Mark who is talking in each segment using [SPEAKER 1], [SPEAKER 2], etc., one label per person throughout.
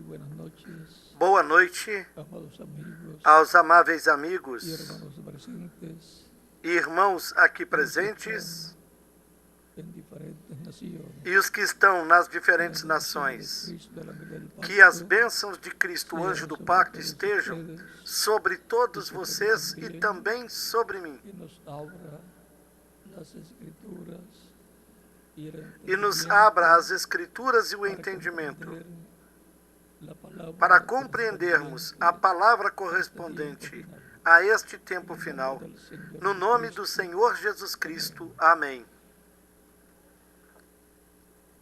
[SPEAKER 1] buenas noches,
[SPEAKER 2] Boa noite
[SPEAKER 1] amados amigos
[SPEAKER 2] aos amáveis
[SPEAKER 1] y
[SPEAKER 2] amigos
[SPEAKER 1] hermanos presentes
[SPEAKER 2] e irmãos aqui presentes
[SPEAKER 1] en diferentes naciones.
[SPEAKER 2] e os que estão nas diferentes nações. Que as bênçãos de Cristo, o anjo do pacto, estejam sobre todos vocês e também sobre mim.
[SPEAKER 1] Que nos abra las escrituras y el
[SPEAKER 2] E nos
[SPEAKER 1] entendimiento
[SPEAKER 2] abra as Escrituras e o entendimento para compreendermos a palavra correspondente a este tempo final. No nome do Senhor Jesus Cristo. Amém.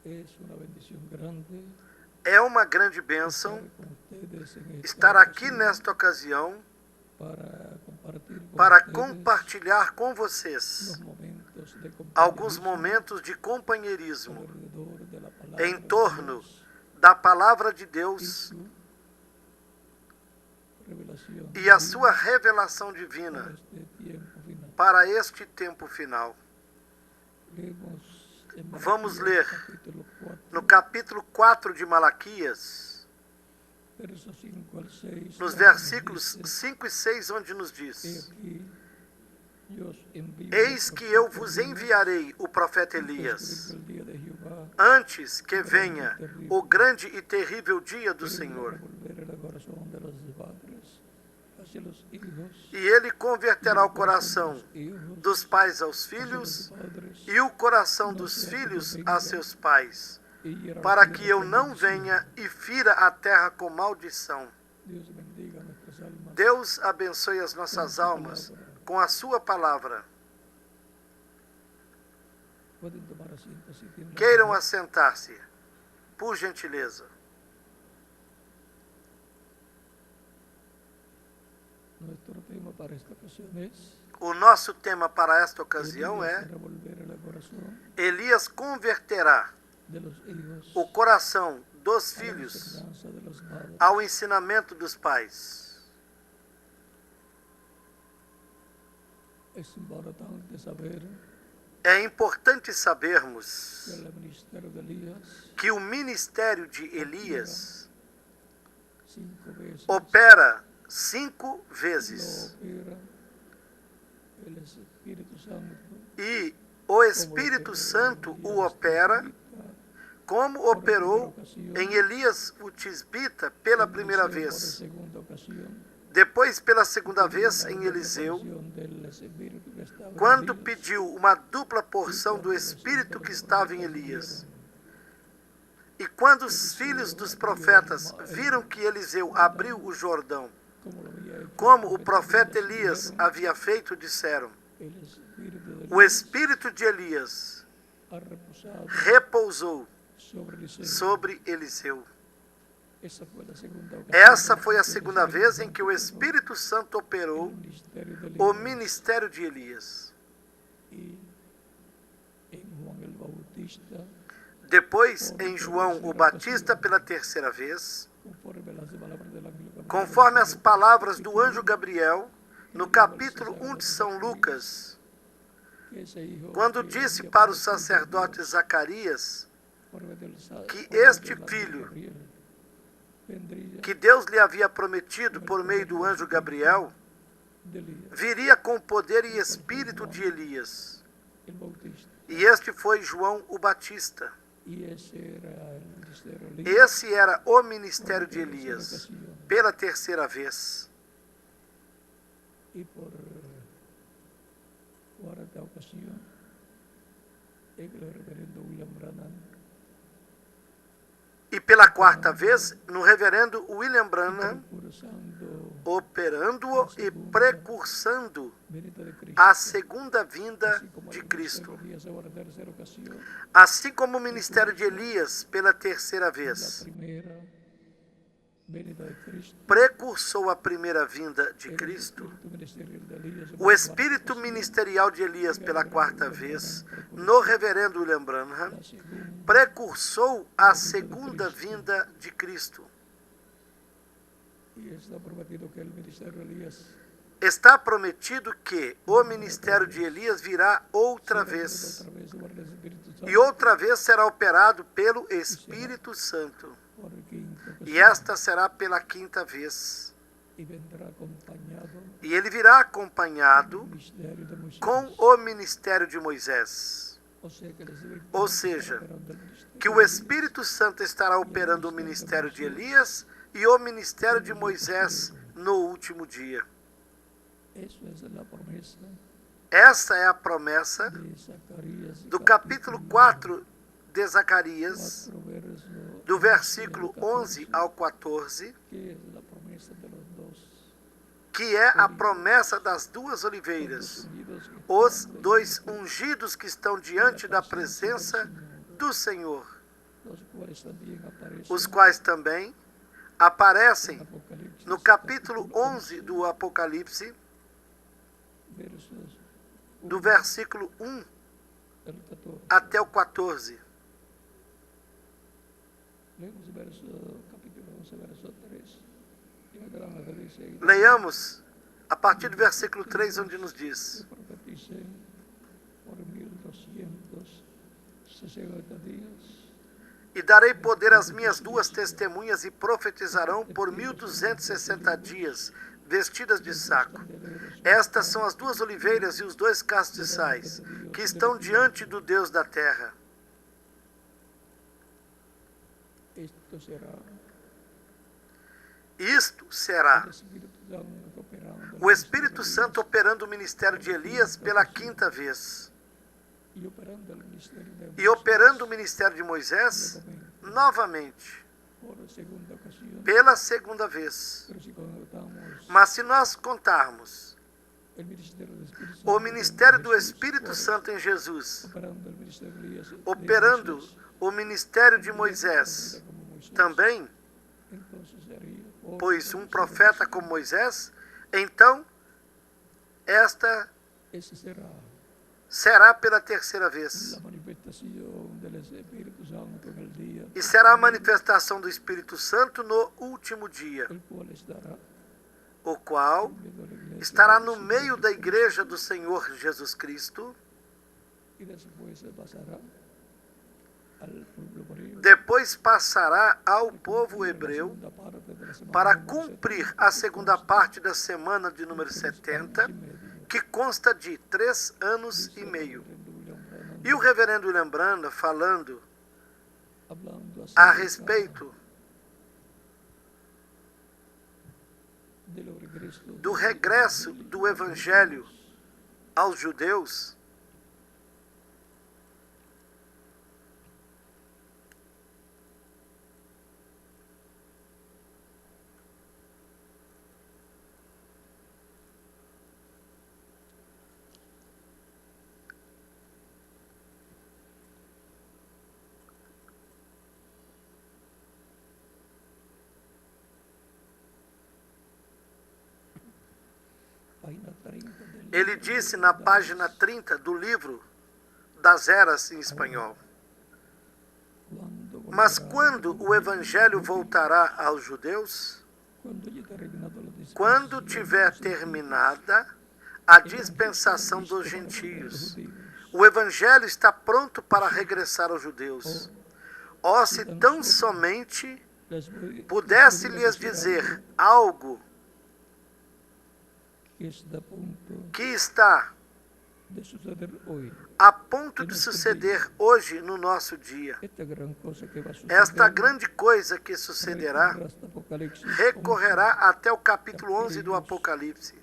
[SPEAKER 1] Es una bendición grande
[SPEAKER 2] É uma grande bênção
[SPEAKER 1] con ustedes en esta
[SPEAKER 2] estar aqui
[SPEAKER 1] ocasión
[SPEAKER 2] nesta ocasião
[SPEAKER 1] para compartir con
[SPEAKER 2] para
[SPEAKER 1] ustedes
[SPEAKER 2] compartilhar com vocês
[SPEAKER 1] los momentos de
[SPEAKER 2] alguns
[SPEAKER 1] compañerismo
[SPEAKER 2] momentos de companheirismo
[SPEAKER 1] alrededor de la palabra
[SPEAKER 2] em
[SPEAKER 1] de
[SPEAKER 2] torno
[SPEAKER 1] Dios
[SPEAKER 2] da palavra de
[SPEAKER 1] y
[SPEAKER 2] Deus
[SPEAKER 1] su revelación
[SPEAKER 2] e a
[SPEAKER 1] divina
[SPEAKER 2] sua revelação
[SPEAKER 1] para
[SPEAKER 2] divina
[SPEAKER 1] este tiempo final.
[SPEAKER 2] para este tempo final.
[SPEAKER 1] Leemos en
[SPEAKER 2] Vamos
[SPEAKER 1] Malaquías,
[SPEAKER 2] ler
[SPEAKER 1] capítulo 4,
[SPEAKER 2] no capítulo 4 de Malaquias,
[SPEAKER 1] versos 5 al 6,
[SPEAKER 2] nos
[SPEAKER 1] donde
[SPEAKER 2] versículos
[SPEAKER 1] dice:
[SPEAKER 2] 5 e 6, onde nos
[SPEAKER 1] He
[SPEAKER 2] diz:
[SPEAKER 1] aquí, yo os envío
[SPEAKER 2] Eis
[SPEAKER 1] al
[SPEAKER 2] que eu
[SPEAKER 1] profeta
[SPEAKER 2] vos
[SPEAKER 1] Elías,
[SPEAKER 2] enviarei o profeta
[SPEAKER 1] antes
[SPEAKER 2] Elias,
[SPEAKER 1] que venga el día de Jehová,
[SPEAKER 2] antes que venha o grande e terrível dia do
[SPEAKER 1] él hará
[SPEAKER 2] Senhor.
[SPEAKER 1] volver el corazón de los padres hacia los hijos,
[SPEAKER 2] E ele converterá o
[SPEAKER 1] de
[SPEAKER 2] coração
[SPEAKER 1] los hijos
[SPEAKER 2] dos pais aos
[SPEAKER 1] hacia los
[SPEAKER 2] filhos
[SPEAKER 1] padres,
[SPEAKER 2] e o coração dos filhos a seus pais,
[SPEAKER 1] y hiera la
[SPEAKER 2] para
[SPEAKER 1] tierra
[SPEAKER 2] que eu
[SPEAKER 1] con
[SPEAKER 2] não
[SPEAKER 1] maldición.
[SPEAKER 2] venha e fira a terra com maldição.
[SPEAKER 1] Dios bendiga nuestras almas.
[SPEAKER 2] Deus abençoe as nossas almas com a sua palavra.
[SPEAKER 1] Pueden tomar asiento si tienen la
[SPEAKER 2] Queiram
[SPEAKER 1] gana.
[SPEAKER 2] assentar-se, por gentileza.
[SPEAKER 1] Nuestro tema para esta ocasión es:
[SPEAKER 2] O nosso tema para esta ocasião
[SPEAKER 1] Elías
[SPEAKER 2] é:
[SPEAKER 1] hará volver el corazón
[SPEAKER 2] Elias converterá
[SPEAKER 1] de los hijos
[SPEAKER 2] o coração dos
[SPEAKER 1] a la
[SPEAKER 2] filhos
[SPEAKER 1] enseñanza de los padres.
[SPEAKER 2] ao ensinamento dos pais.
[SPEAKER 1] Es importante saber
[SPEAKER 2] É importante
[SPEAKER 1] que
[SPEAKER 2] sabermos
[SPEAKER 1] el ministerio de Elías
[SPEAKER 2] que o ministério de Elias
[SPEAKER 1] 5 veces
[SPEAKER 2] opera 5
[SPEAKER 1] lo
[SPEAKER 2] vezes
[SPEAKER 1] opera el Espíritu Santo,
[SPEAKER 2] e o Espírito Santo o opera como operou em Elias o tisbita pela primeira vez,
[SPEAKER 1] segunda ocasión,
[SPEAKER 2] depois pela segunda vez em Eliseu, quando pediu uma dupla porção do Espírito que estava em Elias. E quando os filhos dos profetas viram que Eliseu abriu o Jordão, como o profeta Elias havia feito, disseram: o Espírito de Elias repousou sobre Eliseu. Essa foi a segunda vez em que o Espírito Santo operou o ministério de Elias. Depois, em João o Batista, pela terceira vez, conforme as palavras do anjo Gabriel, no capítulo 1 de São Lucas, quando disse para o sacerdote Zacarias que este filho, que Deus lhe havia prometido por meio do anjo Gabriel, viria com o poder e espírito de Elias. E este foi João o Batista. Esse era o ministério de Elias, pela terceira vez.
[SPEAKER 1] Y por cuarta ocasión, el reverendo William Branham
[SPEAKER 2] E pela quarta vez, no reverendo William Branham,
[SPEAKER 1] cursando
[SPEAKER 2] operando-o e precursando
[SPEAKER 1] venida de Cristo,
[SPEAKER 2] a segunda vinda
[SPEAKER 1] así como
[SPEAKER 2] de
[SPEAKER 1] el
[SPEAKER 2] Cristo.
[SPEAKER 1] ministerio de Elías ahora tercera ocasión,
[SPEAKER 2] Assim como o ministério de Elias, pela terceira
[SPEAKER 1] la
[SPEAKER 2] vez,
[SPEAKER 1] primera venida de Cristo,
[SPEAKER 2] precursou a primeira vinda de
[SPEAKER 1] el
[SPEAKER 2] Cristo,
[SPEAKER 1] espíritu ministerial de Elías
[SPEAKER 2] o espírito ministerial de Elias pela quarta vez, no reverendo William Branham,
[SPEAKER 1] la segunda
[SPEAKER 2] precursou a segunda vinda de Cristo.
[SPEAKER 1] y está prometido que el ministerio de Elías
[SPEAKER 2] Está prometido que o ministério de Elias virá outra vez,
[SPEAKER 1] otra vez por el Espíritu Santo,
[SPEAKER 2] e outra vez será operado pelo Espírito Santo.
[SPEAKER 1] por quinta
[SPEAKER 2] E esta será pela quinta vez.
[SPEAKER 1] y vendrá acompañado
[SPEAKER 2] E ele virá acompanhado
[SPEAKER 1] del ministerio de Moisés.
[SPEAKER 2] com o ministério de Moisés.
[SPEAKER 1] O sea que el Espíritu
[SPEAKER 2] Ou
[SPEAKER 1] Santo
[SPEAKER 2] seja,
[SPEAKER 1] estará operando el ministerio
[SPEAKER 2] que o
[SPEAKER 1] de Elías.
[SPEAKER 2] Espírito Santo estará operando o ministério de Elias e o ministério de Moisés no último dia.
[SPEAKER 1] Eso es la promesa
[SPEAKER 2] Essa é a promessa
[SPEAKER 1] de Zacarías,
[SPEAKER 2] do capítulo 4 de Zacarias,
[SPEAKER 1] 4, verso
[SPEAKER 2] do versículo 11
[SPEAKER 1] 14,
[SPEAKER 2] ao 14,
[SPEAKER 1] que es la promesa de los dos.
[SPEAKER 2] que é a promessa das duas oliveiras, os dois ungidos que estão diante da presença do Senhor,
[SPEAKER 1] Los cuales también aparecen
[SPEAKER 2] os quais também aparecem
[SPEAKER 1] en Apocalipsis,
[SPEAKER 2] no capítulo 11 do Apocalipse,
[SPEAKER 1] versos
[SPEAKER 2] do versículo 1
[SPEAKER 1] del 14.
[SPEAKER 2] até o 14.
[SPEAKER 1] Leemos capítulo 11, verso 3. Y me darán la dice,
[SPEAKER 2] Leiamos a partir do versículo 3, onde nos diz:
[SPEAKER 1] profeticé por 1260 días.
[SPEAKER 2] E darei poder às minhas duas testemunhas e profetizarão por 1260 dias, vestidas de saco. Estas são as duas oliveiras e os dois castiçais, que estão diante do Deus da terra.
[SPEAKER 1] Esto será
[SPEAKER 2] Isto será
[SPEAKER 1] el Espíritu Santo operando
[SPEAKER 2] o Espírito Santo operando o ministério de Elias pela quinta vez.
[SPEAKER 1] y operando el ministerio de
[SPEAKER 2] E operando o ministério de Moisés novamente,
[SPEAKER 1] por segunda ocasión.
[SPEAKER 2] pela segunda vez.
[SPEAKER 1] Pero si contamos
[SPEAKER 2] Mas se nós contarmos
[SPEAKER 1] el ministerio del Espíritu Santo,
[SPEAKER 2] o ministério do Espírito Santo em Jesus,
[SPEAKER 1] operando el ministerio de Elías,
[SPEAKER 2] operando o ministério de Moisés
[SPEAKER 1] como Moisés,
[SPEAKER 2] também,
[SPEAKER 1] entonces sería por
[SPEAKER 2] pois um profeta como Moisés, então esta
[SPEAKER 1] ese
[SPEAKER 2] será pela terceira vez.
[SPEAKER 1] la manifestación del Espíritu Santo en el día,
[SPEAKER 2] E será a manifestação do Espírito Santo no último dia,
[SPEAKER 1] el cual estará
[SPEAKER 2] o qual
[SPEAKER 1] en medio de la iglesia
[SPEAKER 2] estará no meio da igreja do Senhor Jesus Cristo.
[SPEAKER 1] y después se pasará al pueblo hebreo.
[SPEAKER 2] Depois passará ao povo hebreu
[SPEAKER 1] Segunda parte de la semana
[SPEAKER 2] para
[SPEAKER 1] número
[SPEAKER 2] cumprir a segunda parte da semana de número 70, que consta de 3 anos e meio. E o reverendo William Branham, falando
[SPEAKER 1] hablando
[SPEAKER 2] a
[SPEAKER 1] acerca
[SPEAKER 2] respeito do regresso do Evangelho aos judeus,
[SPEAKER 1] página 30 del
[SPEAKER 2] ele disse na página 30 do livro das Eras em espanhol:
[SPEAKER 1] cuando
[SPEAKER 2] mas
[SPEAKER 1] volverá,
[SPEAKER 2] quando o Evangelho voltará aos judeus,
[SPEAKER 1] cuando haya terminado la dispensación
[SPEAKER 2] quando tiver terminada a dispensação dos gentios, o Evangelho está pronto para regressar aos judeus. Ó, se tão somente pudesse lhes dizer algo
[SPEAKER 1] que está a punto
[SPEAKER 2] que está
[SPEAKER 1] de suceder hoy.
[SPEAKER 2] a ponto de suceder hoje no nosso dia.
[SPEAKER 1] Esta gran cosa que va a suceder
[SPEAKER 2] Esta grande coisa que sucederá
[SPEAKER 1] hasta Apocalipsis,
[SPEAKER 2] recorrerá até o capítulo 11 do Apocalipse.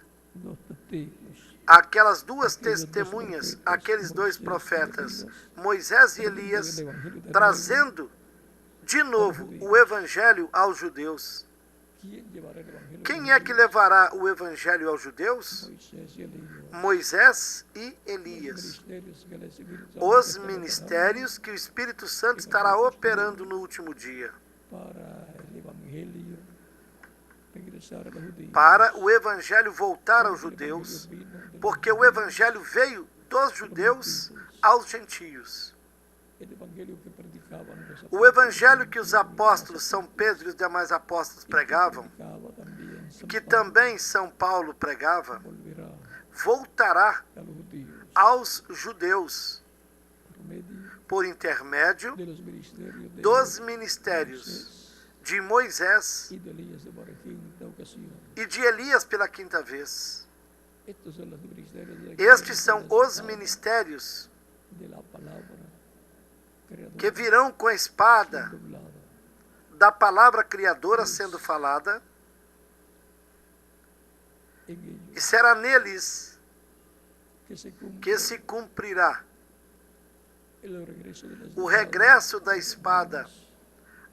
[SPEAKER 1] los testigos,
[SPEAKER 2] Aquelas duas testemunhas, aqueles dois profetas, Moisés e Elias, trazendo de novo o Evangelho aos judeus.
[SPEAKER 1] ¿quién llevará el evangelio?
[SPEAKER 2] Quem é que levará o Evangelho aos judeus?
[SPEAKER 1] Moisés y Elías.
[SPEAKER 2] Moisés e Elias.
[SPEAKER 1] Ministerios que el Espíritu Santo
[SPEAKER 2] Os
[SPEAKER 1] estará
[SPEAKER 2] ministérios que o Espírito Santo estará operando no último dia.
[SPEAKER 1] para el evangelio regresar a los judíos.
[SPEAKER 2] Para o Evangelho voltar aos judeus, porque o Evangelho veio dos judeus aos gentios.
[SPEAKER 1] El evangelio que predicaban los
[SPEAKER 2] O Evangelho que os apóstolos São Pedro e os demais apóstolos pregavam,
[SPEAKER 1] predicaba también San
[SPEAKER 2] que
[SPEAKER 1] Pablo,
[SPEAKER 2] também São Paulo pregava,
[SPEAKER 1] volverá
[SPEAKER 2] voltará
[SPEAKER 1] a los judíos
[SPEAKER 2] aos judeus
[SPEAKER 1] por medio
[SPEAKER 2] por intermédio
[SPEAKER 1] de los ministerios de
[SPEAKER 2] dos ministérios de Moisés
[SPEAKER 1] y de Elías por la quinta ocasión.
[SPEAKER 2] e de Elias pela quinta vez.
[SPEAKER 1] Estos son los ministerios de
[SPEAKER 2] Estes são os ministérios
[SPEAKER 1] de la palabra creadora
[SPEAKER 2] que virão com a espada
[SPEAKER 1] siendo hablada.
[SPEAKER 2] da palavra criadora sendo falada,
[SPEAKER 1] En ellos
[SPEAKER 2] e será neles
[SPEAKER 1] que se
[SPEAKER 2] que se cumprirá
[SPEAKER 1] el regreso de las
[SPEAKER 2] o regresso da espada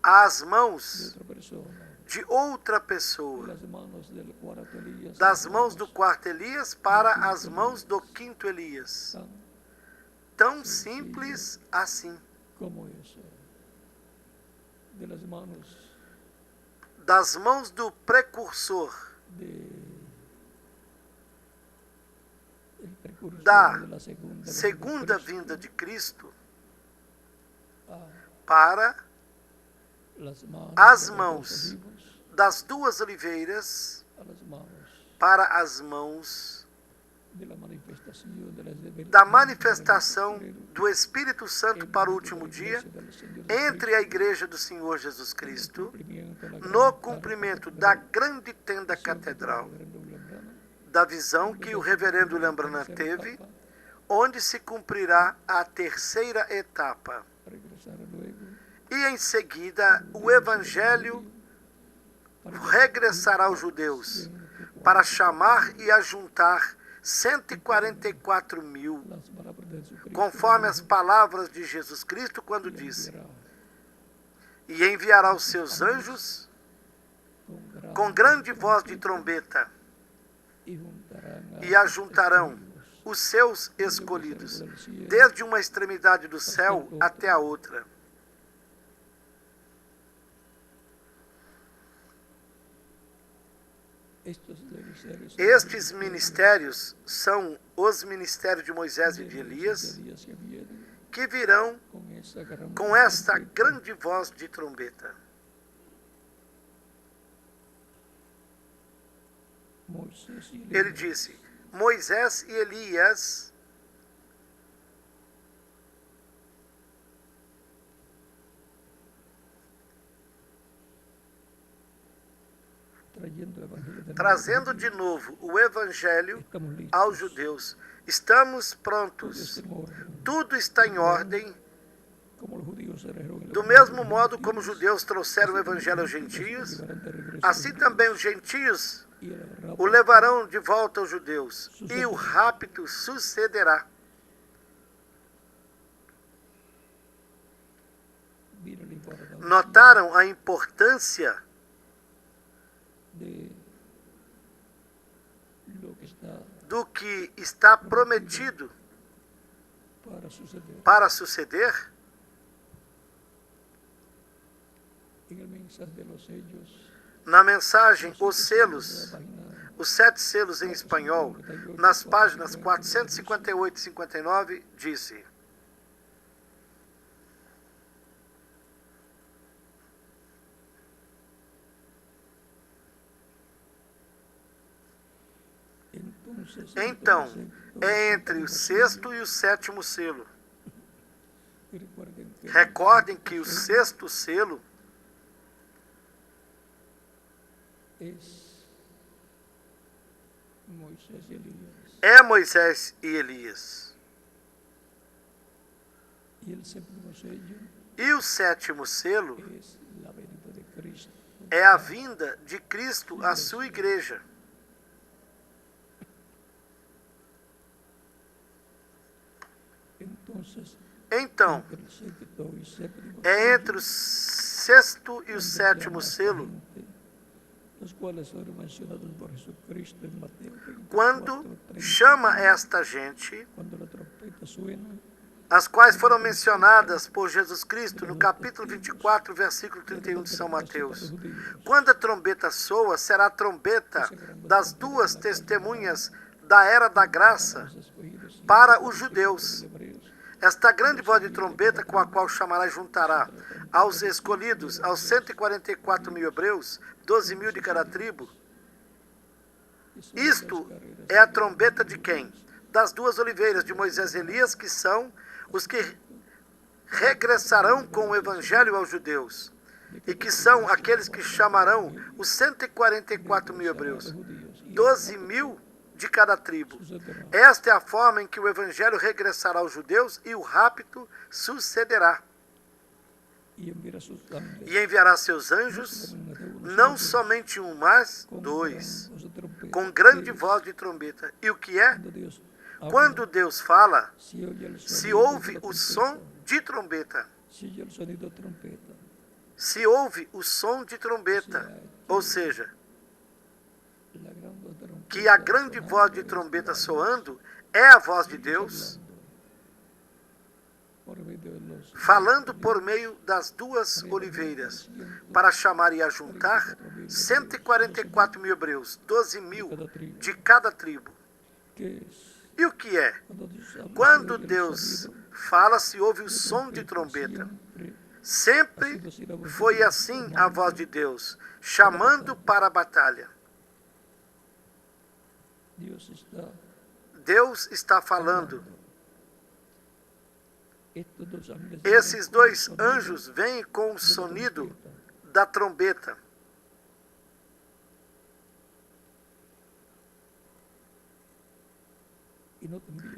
[SPEAKER 2] às
[SPEAKER 1] de
[SPEAKER 2] mãos
[SPEAKER 1] otra persona,
[SPEAKER 2] de outra
[SPEAKER 1] de
[SPEAKER 2] pessoa,
[SPEAKER 1] las manos del cuarto Elías,
[SPEAKER 2] das mãos do quarto Elias para as mãos do quinto Elias.
[SPEAKER 1] tan
[SPEAKER 2] Tão simples assim.
[SPEAKER 1] como eso, de las manos
[SPEAKER 2] Das mãos do precursor,
[SPEAKER 1] de el precursor
[SPEAKER 2] da
[SPEAKER 1] de la segunda
[SPEAKER 2] segunda
[SPEAKER 1] Cristo
[SPEAKER 2] vinda de Cristo
[SPEAKER 1] a
[SPEAKER 2] para
[SPEAKER 1] las manos
[SPEAKER 2] as
[SPEAKER 1] de los
[SPEAKER 2] mãos
[SPEAKER 1] olivos,
[SPEAKER 2] das duas oliveiras
[SPEAKER 1] a las manos
[SPEAKER 2] para as mãos
[SPEAKER 1] de la manifestación de las
[SPEAKER 2] da manifestação do Espírito Santo para o último dia entre a Igreja do Senhor Jesus Cristo no cumprimento da grande tenda catedral, da visão que o reverendo Lembrana teve, onde se cumprirá a terceira etapa. E em seguida o Evangelho regressará aos judeus para chamar e ajuntar 144 mil, conforme as palavras de Jesus Cristo quando disse: e enviará os seus anjos com grande voz de trombeta e ajuntarão os seus escolhidos, desde uma extremidade do céu até a outra. Estes ministérios são os ministérios de Moisés e de Elias, que virão com esta grande voz de trombeta. Ele disse: Moisés e Elias trazendo de novo o Evangelho aos judeus. Estamos prontos. Tudo está em ordem. Do mesmo modo como os judeus trouxeram o Evangelho aos gentios, assim também os gentios o levarão de volta aos judeus. E o rapto sucederá. Notaram a importância do que está prometido para suceder? Na mensagem Os Selos, os 7 selos em espanhol, nas páginas 458 e 59, disse: então, é entre o 6º e o 7º selo. Recordem que o 6º selo é Moisés e Elias. E o 7º selo é a vinda de Cristo à sua igreja. Então, é entre o 6º e o 7º selo, quando chama esta gente, as quais foram mencionadas por Jesus Cristo no capítulo 24, versículo 31 de São Mateus. Quando a trombeta soa, será a trombeta das duas testemunhas da era da graça para os judeus. Esta grande voz de trombeta com a qual chamará e juntará aos escolhidos, aos 144 mil hebreus, 12 mil de cada tribo. Isto é a trombeta de quem? Das duas oliveiras de Moisés e Elias, que são os que regressarão com o evangelho aos judeus. e que são aqueles que chamarão os 144 mil hebreus, 12 mil de cada tribo. Esta é a forma em que o evangelho regressará aos judeus e o rapto sucederá. E enviará seus anjos, não somente um, mas 2, com grande voz de trombeta. E o que é? Quando Deus fala, se ouve o som de trombeta. Se ouve o som de trombeta, ou seja, que a grande voz de trombeta soando é a voz de Deus, falando por meio das duas oliveiras, para chamar e ajuntar 144 mil hebreus, 12 mil de cada tribo. E o que é? Quando Deus fala, se ouve o som de trombeta. Sempre foi assim a voz de Deus, chamando para a batalha. Deus está falando. Esses 2 anjos vêm com o sonido da trombeta.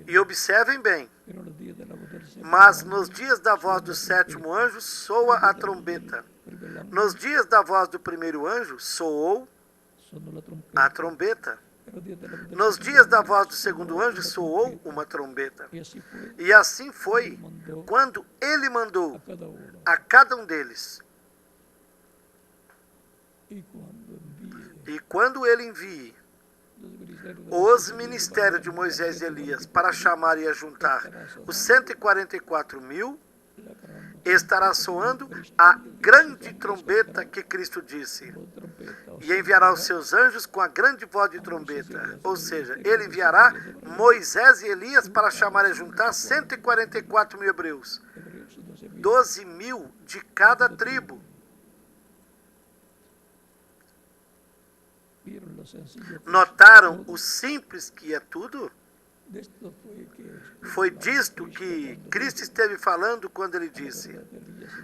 [SPEAKER 2] E observem bem, mas nos dias da voz do 7º anjo soa a trombeta. Nos dias da voz do 1º anjo soou a trombeta. Nos dias da voz do 2º anjo soou uma trombeta. E assim foi quando ele mandou a cada um deles. E quando ele envie os ministérios de Moisés e Elias para chamar e ajuntar os 144 mil, estará soando a grande trombeta que Cristo disse. E enviará os seus anjos com a grande voz de trombeta. Ou seja, ele enviará Moisés e Elias para chamar e ajuntar 144 mil hebreus, 12 mil de cada tribo. Notaram o simples que é tudo? Foi disto que Cristo esteve falando quando ele disse: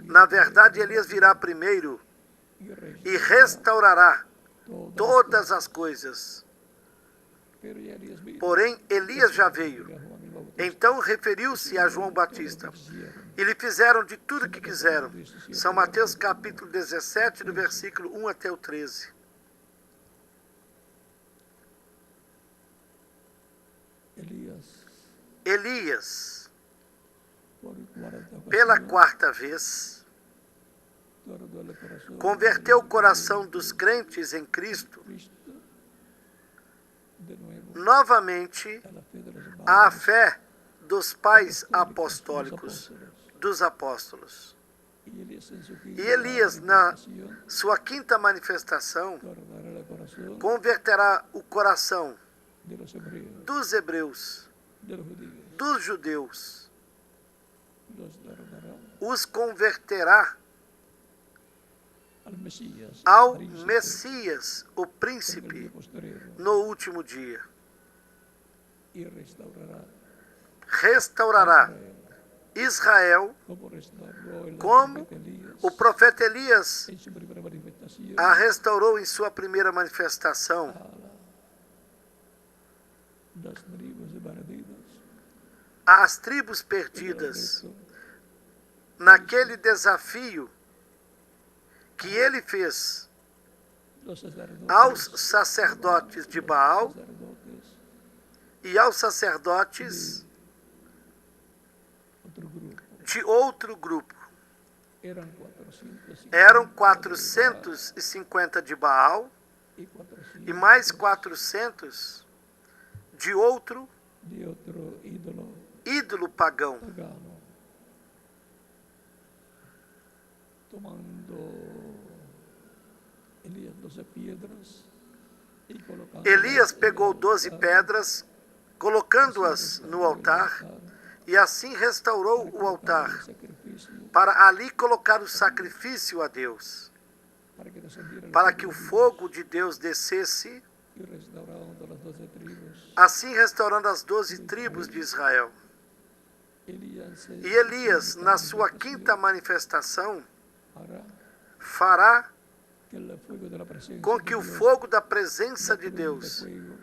[SPEAKER 2] na verdade, Elias virá primeiro e restaurará todas as coisas. Porém, Elias já veio. Então referiu-se a João Batista. E lhe fizeram de tudo o que quiseram. São Mateus capítulo 17, do versículo 1 até o 13. Elias, pela 4ª vez, converteu o coração dos crentes em Cristo novamente à fé dos pais apostólicos, dos apóstolos. E Elias, na sua 5ª manifestação, converterá o coração dos hebreus, dos judeus, os converterá ao Messias, o príncipe, no último dia. Restaurará Israel, como o profeta Elias a restaurou em sua primeira manifestação. As tribos perdidas, naquele desafio que ele fez aos sacerdotes de Baal e aos sacerdotes de outro grupo. Eram 450 de Baal e mais 400 de outro ídolo pagão. Elias pegou 12 pedras, colocando-as no altar, e assim restaurou o altar, para ali colocar o sacrifício a Deus, para que o fogo de Deus descesse, assim restaurando as 12 tribos de Israel. E Elias, na sua 5ª manifestação, fará
[SPEAKER 1] que el fuego de la presencia
[SPEAKER 2] com
[SPEAKER 1] de
[SPEAKER 2] que o
[SPEAKER 1] Dios,
[SPEAKER 2] fogo da presença
[SPEAKER 1] la
[SPEAKER 2] de
[SPEAKER 1] columna de
[SPEAKER 2] Deus,
[SPEAKER 1] fuego,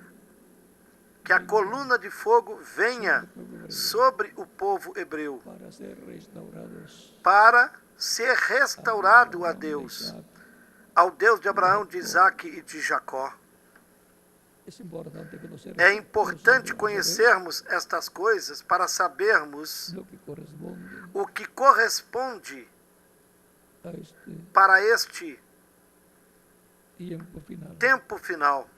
[SPEAKER 2] que a coluna de fogo venha sobre o povo hebreu,
[SPEAKER 1] para ser restaurados
[SPEAKER 2] para ser restaurado a Deus, ao Deus de Abraão, de Isaac e de Jacó.
[SPEAKER 1] es importante conocer
[SPEAKER 2] É
[SPEAKER 1] estas
[SPEAKER 2] importante
[SPEAKER 1] cosas para saber
[SPEAKER 2] conhecermos estas coisas para sabermos
[SPEAKER 1] lo que corresponde
[SPEAKER 2] o que corresponde
[SPEAKER 1] a este
[SPEAKER 2] para este
[SPEAKER 1] tiempo final.
[SPEAKER 2] tempo final.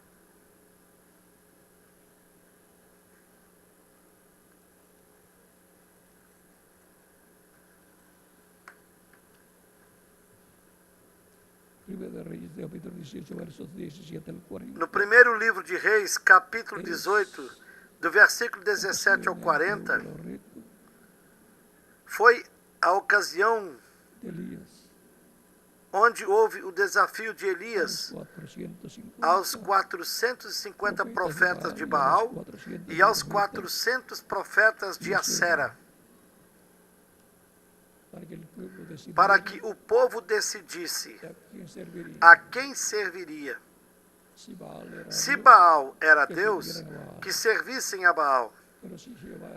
[SPEAKER 1] Primera de Reyes, capítulo 18, versos 17 al 40.
[SPEAKER 2] No primeiro livro de Reis, capítulo 18, do versículo 17 ao 40, foi a ocasião
[SPEAKER 1] de Elías
[SPEAKER 2] onde houve o desafio de Elias aos 450 profetas de Baal e aos 400 profetas de Acera, para que o povo decidisse a quem serviria. Se Baal era Deus, que servissem a Baal.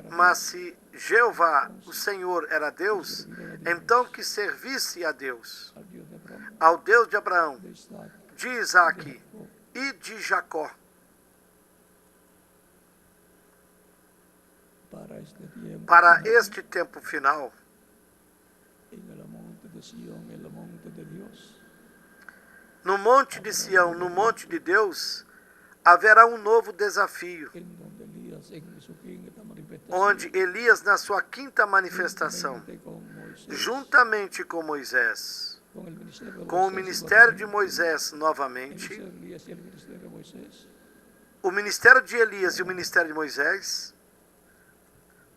[SPEAKER 2] Mas se Jeová, o Senhor, era Deus, então que servisse a Deus, ao Deus de Abraão, de Isaac e de Jacó. Para este tempo final, no monte de Sião, no monte de Deus, haverá um novo desafio, onde Elias, na sua quinta manifestação, juntamente com Moisés, com o ministério de Moisés novamente, o ministério de Elias e o ministério de Moisés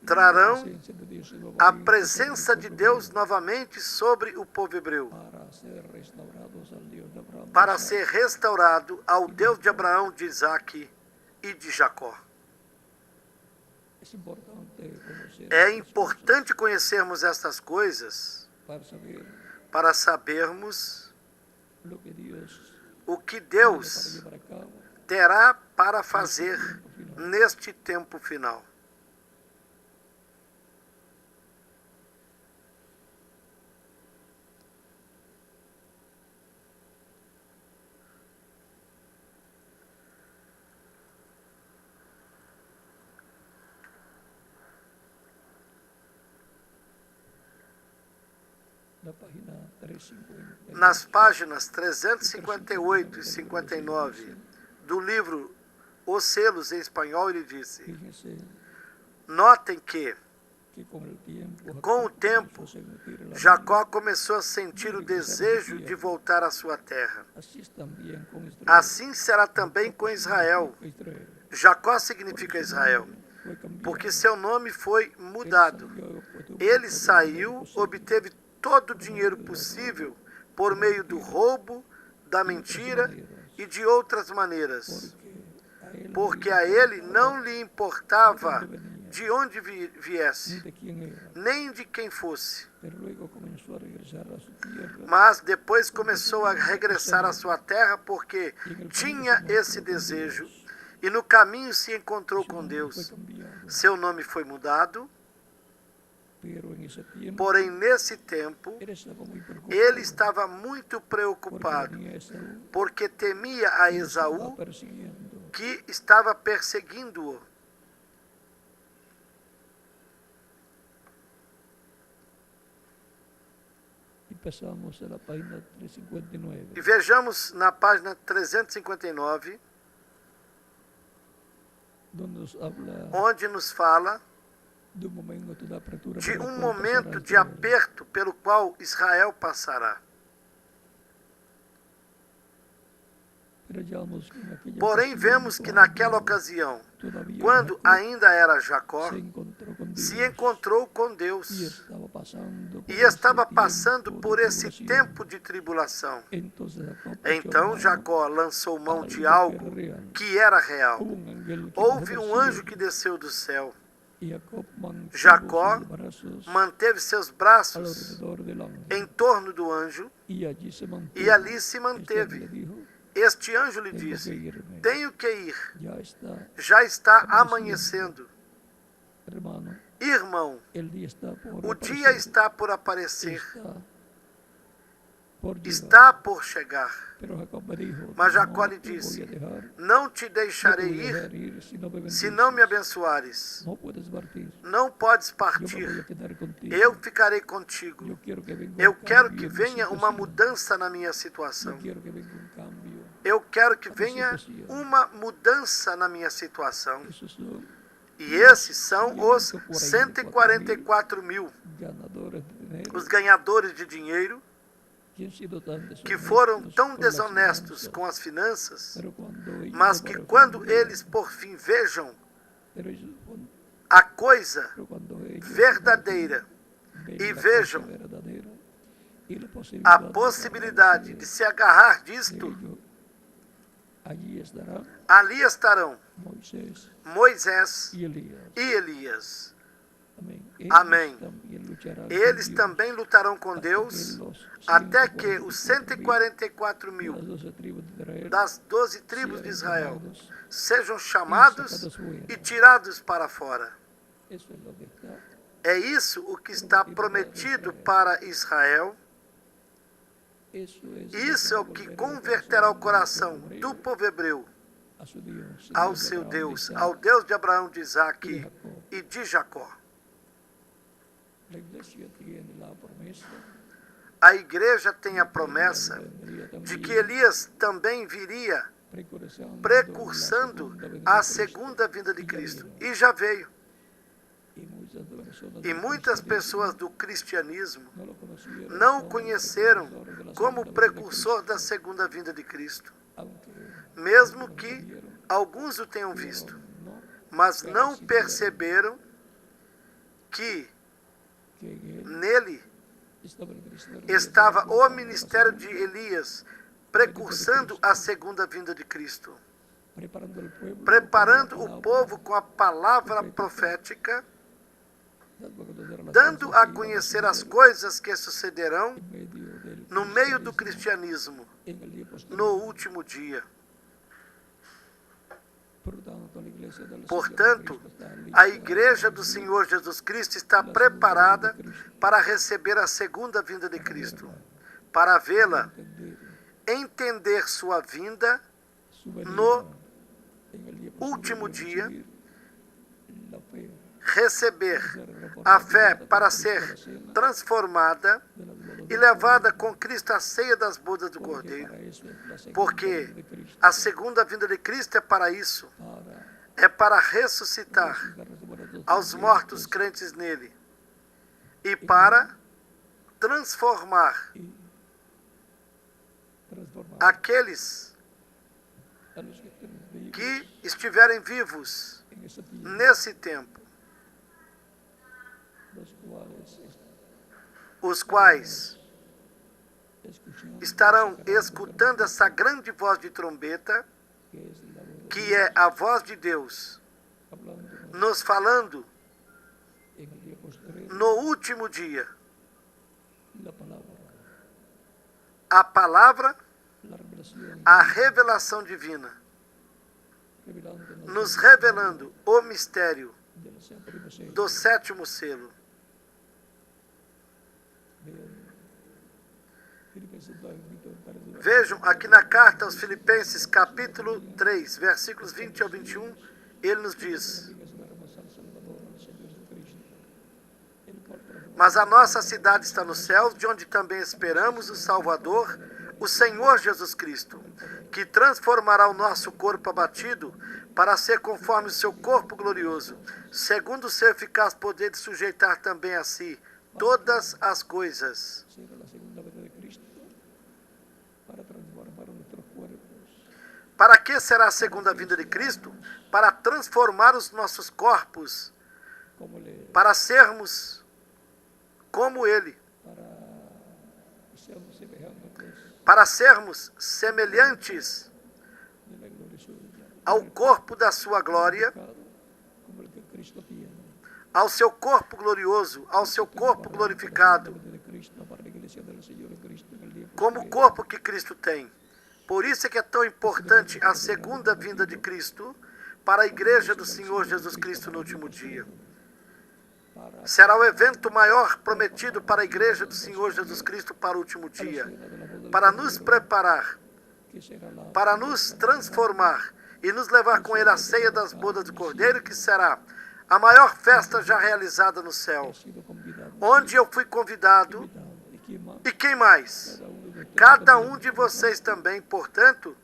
[SPEAKER 2] trarão a presença de Deus novamente sobre o povo hebreu, para ser restaurado ao Deus de Abraão, de Isaac e de Jacó. É importante conhecermos estas coisas para sabermos o que Deus terá para fazer neste tempo final. Nas páginas 358 e 59 do livro Os Selos em espanhol, ele disse: notem que, com o tempo, Jacó começou a sentir o desejo de voltar à sua terra. Assim será também com Israel. Jacó significa Israel, porque seu nome foi mudado. Ele saiu, obteve todo o dinheiro possível por meio do roubo, da mentira e de outras maneiras, porque a ele não lhe importava de onde viesse, nem de quem fosse. Mas depois começou a regressar à sua terra porque tinha esse desejo e no caminho se encontrou com Deus. Seu nome foi mudado. Porém, nesse tempo, ele estava muito preocupado, porque temia a Esaú, que estava perseguindo-o. E vejamos na página 359, onde nos fala de um momento de aperto pelo qual Israel passará. Porém, vemos que naquela ocasião, quando ainda era Jacó, se encontrou com Deus e estava passando por esse tempo de tribulação. Então Jacó lançou mão de algo que era real. Houve um anjo que desceu do céu Jacó manteve seus braços em torno do anjo e ali se manteve. Este anjo lhe disse: tenho que ir, já está amanhecendo. Irmão, o dia está por aparecer, está por chegar. Mas Jacó lhe disse: não te deixarei ir se não me abençoares. Não podes partir, eu ficarei contigo. Eu quero que venha uma mudança na minha situação. Eu quero que venha uma mudança na minha situação. E esses são os 144 mil, os ganhadores de dinheiro, que foram tão desonestos com as finanças, mas que quando eles por fim vejam a coisa verdadeira e vejam a possibilidade de se agarrar disto, ali estarão Moisés e Elias. Amém. Eles também lutarão com Deus até que os 144 mil das 12 tribos de Israel sejam chamados e tirados para fora. É isso o que está prometido para Israel. Isso é o que converterá o coração do povo hebreu ao seu Deus, ao Deus de Abraão, de Isaac e de Jacó. A igreja tem a promessa de que Elias também viria precursando a segunda vinda de Cristo. E já veio. E muitas pessoas do cristianismo não o conheceram como precursor da segunda vinda de Cristo. Mesmo que alguns o tenham visto, mas não perceberam que nele estava o ministério de Elias, precursando a segunda vinda de Cristo, preparando o povo com a palavra profética, dando a conhecer as coisas que sucederão no meio do cristianismo no último dia. Portanto, a igreja do Senhor Jesus Cristo está preparada para receber a segunda vinda de Cristo, para vê-la, entender sua vinda no último dia, receber a fé para ser transformada e levada com Cristo à ceia das bodas do Cordeiro. Porque a segunda vinda de Cristo é para isso. É para ressuscitar aos mortos crentes nele e para transformar aqueles que estiverem vivos nesse tempo, os quais estarão escutando essa grande voz de trombeta, que é a voz de Deus, nos falando no último dia a palavra, a revelação divina, nos revelando o mistério do sétimo selo. Vejam aqui na carta aos Filipenses, capítulo 3, versículos 20 ao 21, ele nos diz: mas a nossa cidade está nos céus, de onde também esperamos o Salvador, o Senhor Jesus Cristo, que transformará o nosso corpo abatido para ser conforme o seu corpo glorioso, segundo o seu eficaz poder de sujeitar também a si todas as coisas. Para que será a segunda vinda de Cristo? Para transformar os nossos corpos, para sermos como Ele, para sermos semelhantes ao corpo da sua glória, ao seu corpo glorioso, ao seu corpo glorificado, como o corpo que Cristo tem. Por isso é que é tão importante a segunda vinda de Cristo para a igreja do Senhor Jesus Cristo no último dia. Será o evento maior prometido para a igreja do Senhor Jesus Cristo para o último dia, para nos preparar, para nos transformar e nos levar com ele à ceia das bodas do Cordeiro, que será a maior festa já realizada no céu, onde eu fui convidado. E quem mais? Cada um de vocês também, portanto,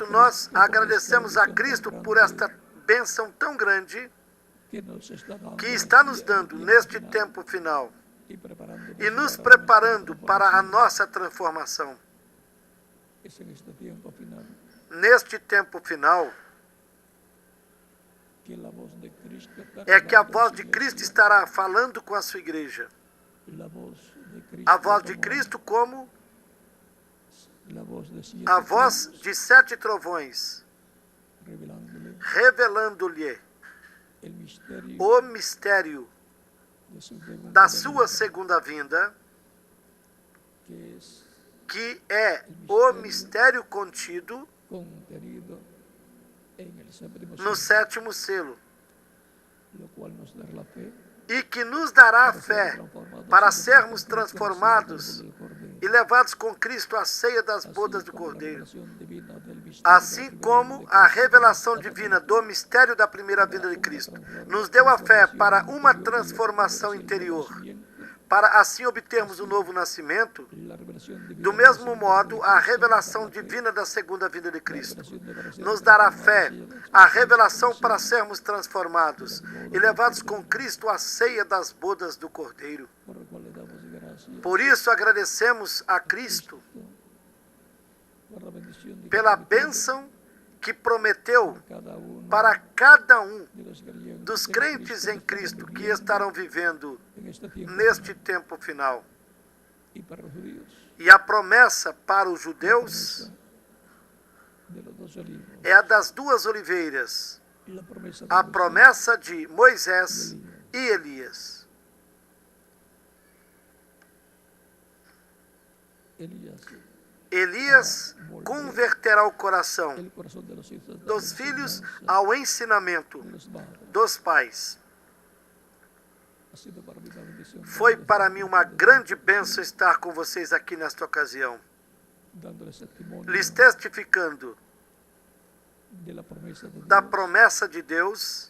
[SPEAKER 2] nós agradecemos a Cristo por esta bênção tão grande que está nos dando neste tempo final e nos preparando para a nossa transformação. Neste tempo final, é que a voz de Cristo estará falando com a sua igreja. A voz de Cristo como a voz de 7 trovões, revelando-lhe o mistério da sua segunda vinda, que é o mistério contido no 7º selo, e que nos dará a fé para sermos transformados e levados com Cristo à ceia das bodas do Cordeiro, assim como a revelação divina do mistério da primeira vinda de Cristo nos deu a fé para uma transformação interior, para assim obtermos o novo nascimento. Do mesmo modo, a revelação divina da segunda vinda de Cristo nos dará fé, a revelação para sermos transformados e levados com Cristo à ceia das bodas do Cordeiro. Por isso, agradecemos a Cristo pela bênção que prometeu para cada um dos crentes em Cristo que estarão vivendo neste tempo final. E a promessa para os judeus é a das 2 oliveiras, a promessa de Moisés e Elias. Elias converterá o coração dos filhos ao ensinamento dos pais. Foi para mim uma grande bênção estar com vocês aqui nesta ocasião, lhes testificando da promessa de Deus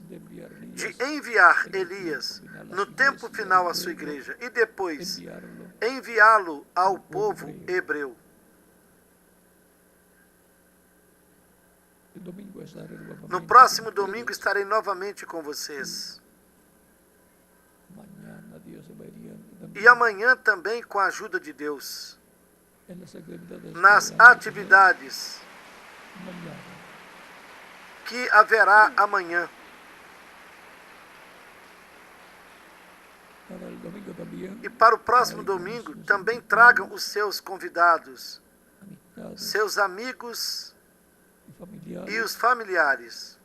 [SPEAKER 2] de enviar Elias no tempo final à sua igreja e depois enviá-lo ao povo hebreu. No próximo domingo estarei novamente com vocês. E amanhã também, com a ajuda de Deus, nas atividades que haverá amanhã. E para o próximo domingo também tragam os seus convidados, seus amigos e os familiares,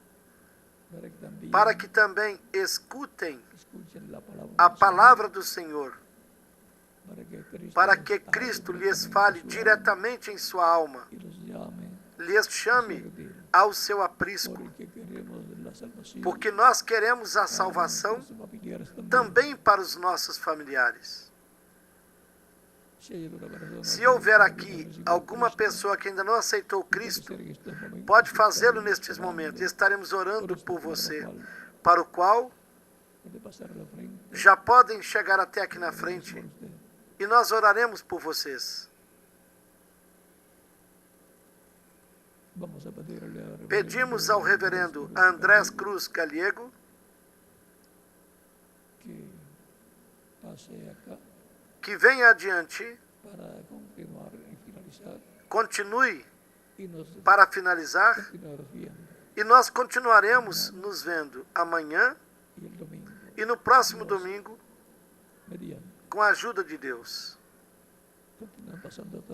[SPEAKER 2] para que também escutem a palavra do Senhor, para que Cristo lhes fale diretamente em sua alma, lhes chame ao seu aprisco, porque nós queremos a salvação também para os nossos familiares. Se houver aqui alguma pessoa que ainda não aceitou Cristo, pode fazê-lo nestes momentos. Estaremos orando por você, para o qual já podem chegar até aqui na frente e nós oraremos por vocês. Pedimos ao reverendo Andrés Cruz Gallego que venha adiante, continue para finalizar, e nós continuaremos nos vendo amanhã e no próximo domingo, com a ajuda de Deus.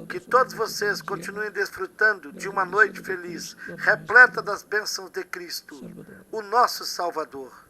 [SPEAKER 2] Que todos vocês continuem desfrutando de uma noite feliz, repleta das bênçãos de Cristo, o nosso Salvador.